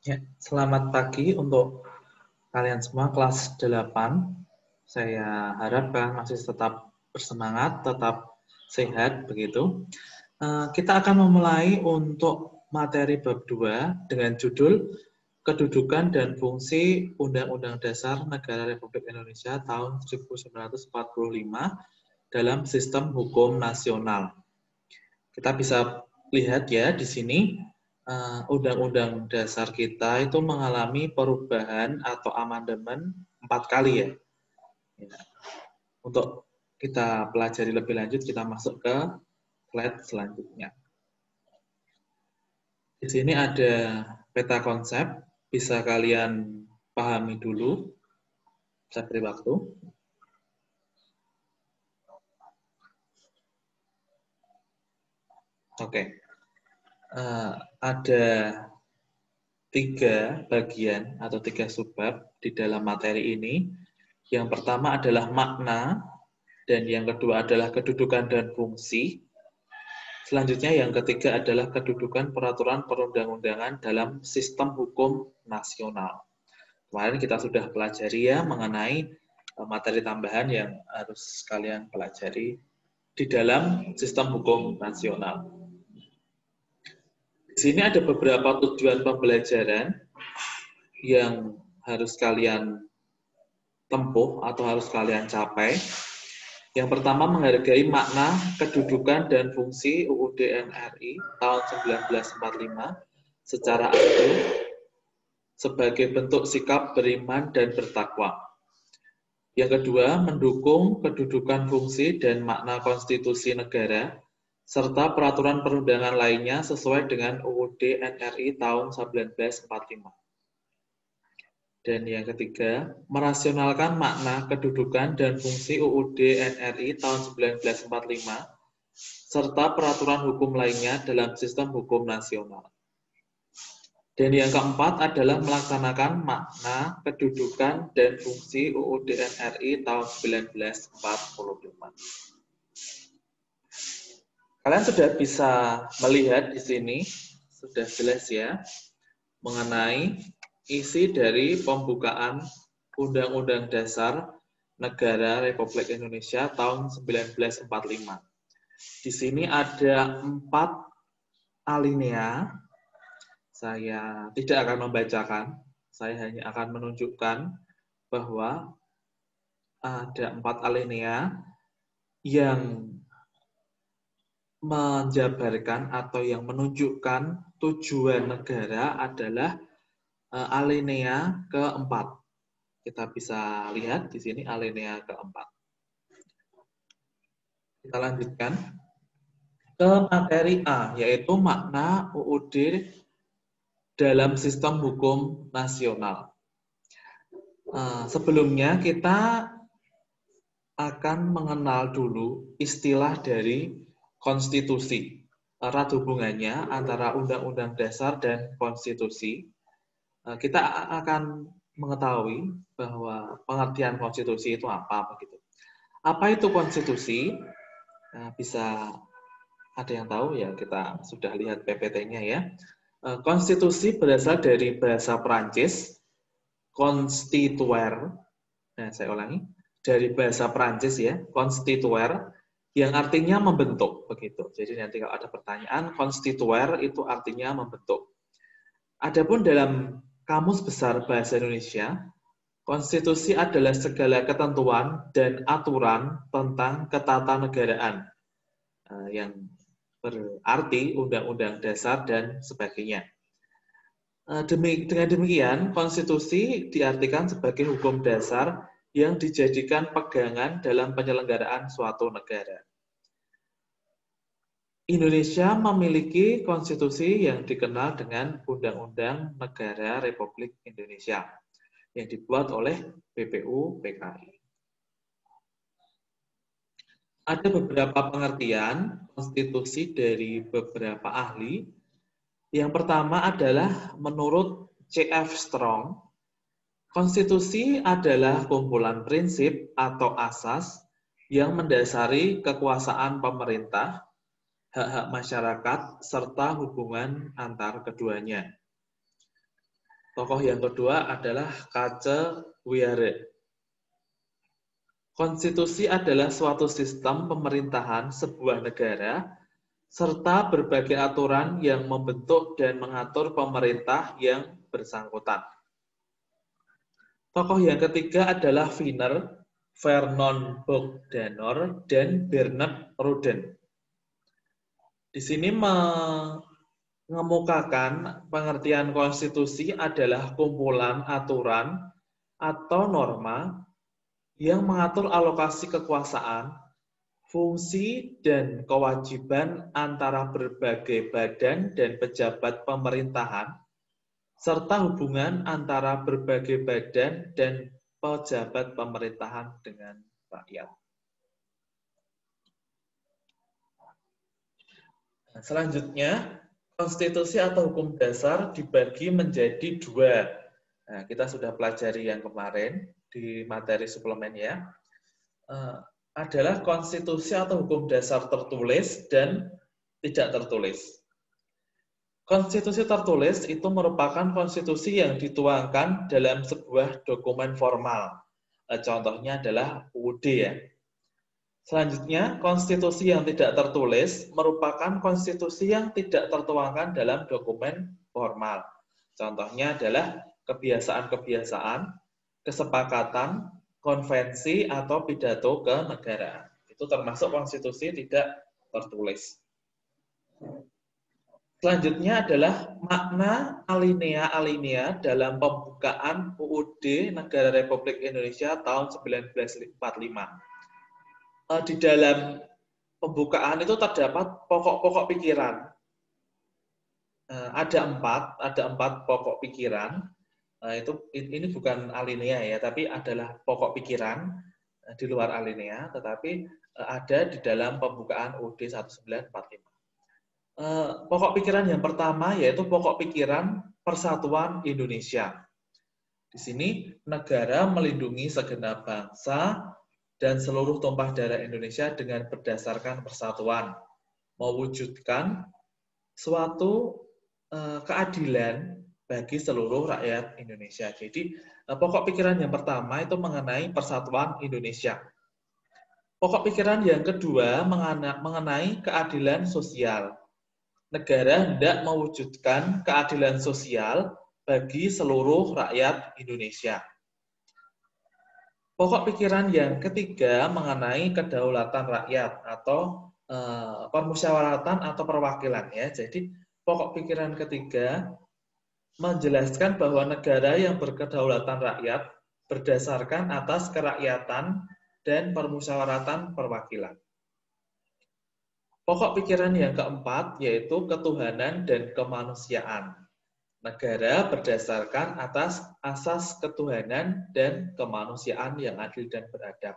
Ya, selamat pagi untuk kalian semua kelas 8. Saya harap kalian masih tetap bersemangat, tetap sehat begitu. Kita akan memulai untuk materi bab 2 dengan judul Kedudukan dan Fungsi Undang-Undang Dasar Negara Republik Indonesia tahun 1945 dalam Sistem Hukum Nasional. Kita bisa lihat ya di sini. Undang-undang dasar kita itu mengalami perubahan atau amandemen 4 kali ya. Untuk kita pelajari lebih lanjut, kita masuk ke slide selanjutnya. Di sini ada peta konsep, bisa kalian pahami dulu. Saya beri waktu. Oke. Ada 3 bagian atau 3 subbab di dalam materi ini. Yang pertama adalah makna, dan yang kedua adalah kedudukan dan fungsi. Selanjutnya yang ketiga adalah kedudukan peraturan perundang-undangan dalam sistem hukum nasional. Kemarin kita sudah pelajari ya mengenai materi tambahan yang harus kalian pelajari di dalam sistem hukum nasional. Di sini ada beberapa tujuan pembelajaran yang harus kalian tempuh atau harus kalian capai. Yang pertama, menghargai makna, kedudukan, dan fungsi UUD NRI tahun 1945 secara adil sebagai bentuk sikap beriman dan bertakwa. Yang kedua, mendukung kedudukan fungsi dan makna konstitusi negara serta peraturan perundangan lainnya sesuai dengan UUD NRI tahun 1945. Dan yang ketiga, merasionalkan makna, kedudukan, dan fungsi UUD NRI tahun 1945, serta peraturan hukum lainnya dalam sistem hukum nasional. Dan yang keempat adalah melaksanakan makna, kedudukan, dan fungsi UUD NRI tahun 1945. Kalian sudah bisa melihat di sini, sudah jelas ya, mengenai isi dari pembukaan Undang-Undang Dasar Negara Republik Indonesia tahun 1945. Di sini ada 4 alinea. Saya tidak akan membacakan, saya hanya akan menunjukkan bahwa ada 4 alinea yang menjabarkan atau yang menunjukkan tujuan negara adalah alinea keempat. Kita bisa lihat di sini alinea keempat. Kita lanjutkan ke materi A, yaitu makna UUD dalam sistem hukum nasional. Sebelumnya kita akan mengenal dulu istilah dari konstitusi. Erat hubungannya antara undang-undang dasar dan konstitusi. Kita akan mengetahui bahwa pengertian konstitusi itu apa begitu. Apa itu konstitusi? Bisa ada yang tahu ya, kita sudah lihat PPT-nya ya. Konstitusi berasal dari bahasa Perancis, constituere. Nah, saya ulangi, dari bahasa Perancis ya, constituere, yang artinya membentuk begitu. Jadi nanti kalau ada pertanyaan, constituere itu artinya membentuk. Adapun dalam Kamus Besar Bahasa Indonesia, konstitusi adalah segala ketentuan dan aturan tentang ketatanegaraan yang berarti undang-undang dasar dan sebagainya. Dengan demikian, konstitusi diartikan sebagai hukum dasar yang dijadikan pegangan dalam penyelenggaraan suatu negara. Indonesia memiliki konstitusi yang dikenal dengan Undang-Undang Negara Republik Indonesia yang dibuat oleh BPU/PKI. Ada beberapa pengertian konstitusi dari beberapa ahli. Yang pertama adalah menurut C.F. Strong, konstitusi adalah kumpulan prinsip atau asas yang mendasari kekuasaan pemerintah, hak-hak masyarakat, serta hubungan antar keduanya. Tokoh yang kedua adalah Kace Wiyare. Konstitusi adalah suatu sistem pemerintahan sebuah negara serta berbagai aturan yang membentuk dan mengatur pemerintah yang bersangkutan. Tokoh yang ketiga adalah Wiener, Vernon Bogdanor, dan Bernard Ruden. Di sini mengemukakan pengertian konstitusi adalah kumpulan aturan atau norma yang mengatur alokasi kekuasaan, fungsi, dan kewajiban antara berbagai badan dan pejabat pemerintahan, serta hubungan antara berbagai badan dan pejabat pemerintahan dengan rakyat. Selanjutnya, konstitusi atau hukum dasar dibagi menjadi dua. Nah, kita sudah pelajari yang kemarin di materi suplemen ya. Adalah konstitusi atau hukum dasar tertulis dan tidak tertulis. Konstitusi tertulis itu merupakan konstitusi yang dituangkan dalam sebuah dokumen formal. Contohnya adalah UUD ya. Selanjutnya, konstitusi yang tidak tertulis merupakan konstitusi yang tidak tertuangkan dalam dokumen formal. Contohnya adalah kebiasaan-kebiasaan, kesepakatan, konvensi, atau pidato kenegaraan. Itu termasuk konstitusi tidak tertulis. Selanjutnya adalah makna alinea-alinea dalam pembukaan UUD Negara Republik Indonesia tahun 1945. Di dalam pembukaan itu terdapat pokok-pokok pikiran. Ada empat pokok pikiran. Ini bukan alinea ya, tapi adalah pokok pikiran di luar alinea, tetapi ada di dalam pembukaan UUD 1945. Pokok pikiran yang pertama yaitu pokok pikiran Persatuan Indonesia. Di sini negara melindungi segenap bangsa dan seluruh tumpah darah Indonesia dengan berdasarkan persatuan, mewujudkan suatu keadilan bagi seluruh rakyat Indonesia. Jadi pokok pikiran yang pertama itu mengenai persatuan Indonesia. Pokok pikiran yang kedua mengenai keadilan sosial. Negara hendak mewujudkan keadilan sosial bagi seluruh rakyat Indonesia. Pokok pikiran yang ketiga mengenai kedaulatan rakyat atau permusyawaratan atau perwakilan ya. Jadi pokok pikiran ketiga menjelaskan bahwa negara yang berkedaulatan rakyat berdasarkan atas kerakyatan dan permusyawaratan perwakilan. Pokok pikiran yang keempat yaitu ketuhanan dan kemanusiaan. Negara berdasarkan atas asas ketuhanan dan kemanusiaan yang adil dan beradab.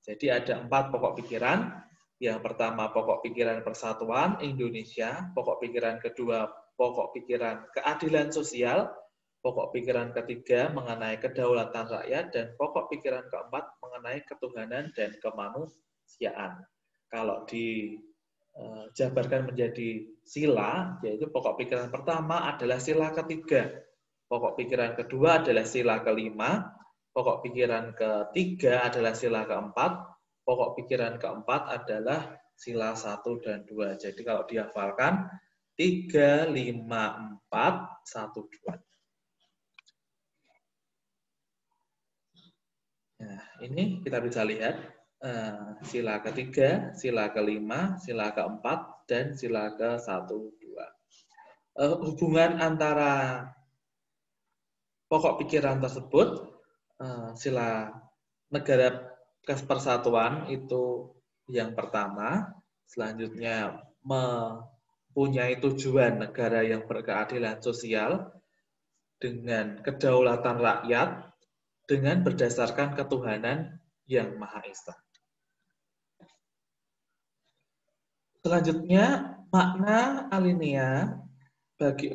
Jadi ada 4 pokok pikiran. Yang pertama pokok pikiran persatuan Indonesia, pokok pikiran kedua pokok pikiran keadilan sosial, pokok pikiran ketiga mengenai kedaulatan rakyat, dan pokok pikiran keempat mengenai ketuhanan dan kemanusiaan. Kalau dijabarkan menjadi sila, yaitu pokok pikiran pertama adalah sila ketiga, pokok pikiran kedua adalah sila kelima, pokok pikiran ketiga adalah sila keempat, pokok pikiran keempat adalah sila 1 dan 2. Jadi kalau dihafalkan 3, 5, 4, 1, 2. Nah, ini kita bisa lihat sila ketiga, sila kelima, sila keempat, dan sila ke-1, 2. Hubungan antara pokok pikiran tersebut, sila negara kespersatuan itu yang pertama, selanjutnya mempunyai tujuan negara yang berkeadilan sosial dengan kedaulatan rakyat dengan berdasarkan ketuhanan yang Maha Esa. Selanjutnya, makna alinea bagi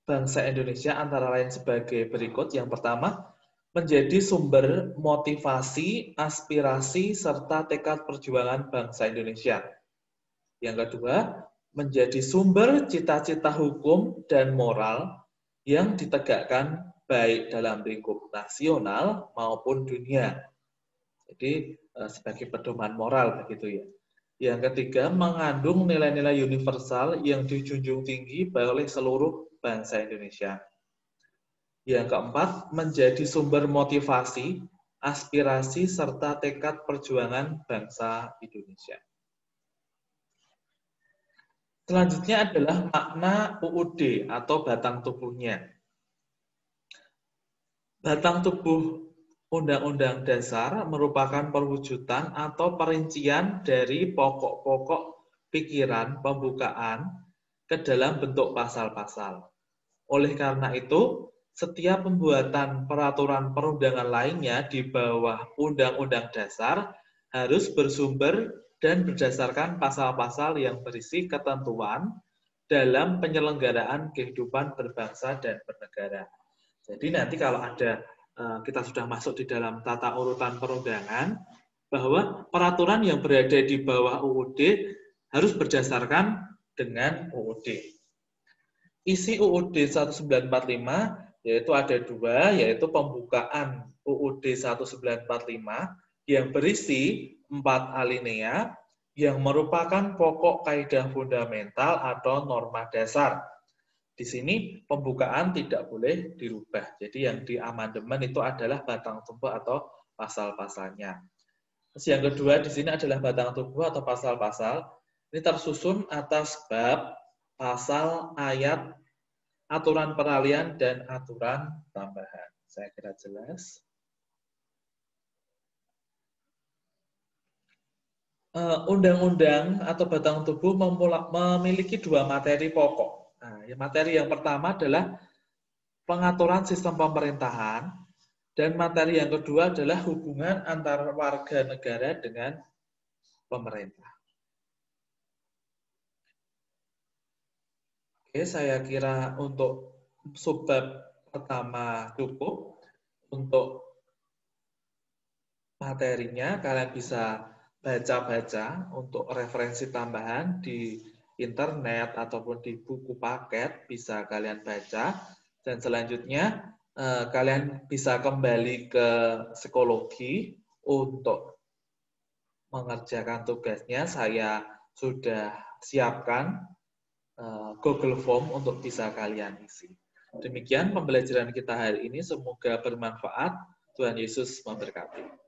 bangsa Indonesia antara lain sebagai berikut. Yang pertama, menjadi sumber motivasi, aspirasi, serta tekad perjuangan bangsa Indonesia. Yang kedua, menjadi sumber cita-cita hukum dan moral yang ditegakkan baik dalam lingkup nasional maupun dunia. Jadi sebagai pedoman moral begitu ya. Yang ketiga, mengandung nilai-nilai universal yang dijunjung tinggi oleh seluruh bangsa Indonesia. Yang keempat, menjadi sumber motivasi, aspirasi, serta tekad perjuangan bangsa Indonesia. Selanjutnya adalah makna UUD atau batang tubuhnya. Batang tubuh Undang-Undang Dasar merupakan perwujudan atau perincian dari pokok-pokok pikiran pembukaan ke dalam bentuk pasal-pasal. Oleh karena itu, setiap pembuatan peraturan perundangan lainnya di bawah Undang-Undang Dasar harus bersumber dan berdasarkan pasal-pasal yang berisi ketentuan dalam penyelenggaraan kehidupan berbangsa dan bernegara. Jadi nanti kalau ada kita sudah masuk di dalam tata urutan perundangan, bahwa peraturan yang berada di bawah UUD harus berdasarkan dengan UUD. Isi UUD 1945 yaitu ada dua, yaitu pembukaan UUD 1945 yang berisi 4 alinea yang merupakan pokok kaidah fundamental atau norma dasar. Di sini pembukaan tidak boleh dirubah. Jadi yang diamandemen itu adalah batang tubuh atau pasal-pasalnya. Terus yang kedua di sini adalah batang tubuh atau pasal-pasal. Ini tersusun atas bab, pasal, ayat, aturan peralihan, dan aturan tambahan. Saya kira jelas. Undang-undang atau batang tubuh memiliki 2 materi pokok. Nah, materi yang pertama adalah pengaturan sistem pemerintahan, dan materi yang kedua adalah hubungan antara warga negara dengan pemerintah. Oke, saya kira untuk subbab pertama cukup. Untuk materinya kalian bisa baca-baca untuk referensi tambahan di internet ataupun di buku paket bisa kalian baca, dan selanjutnya kalian bisa kembali ke psikologi untuk mengerjakan tugasnya. Saya sudah siapkan Google Form untuk bisa kalian isi. Demikian pembelajaran kita hari ini, semoga bermanfaat. Tuhan Yesus memberkati.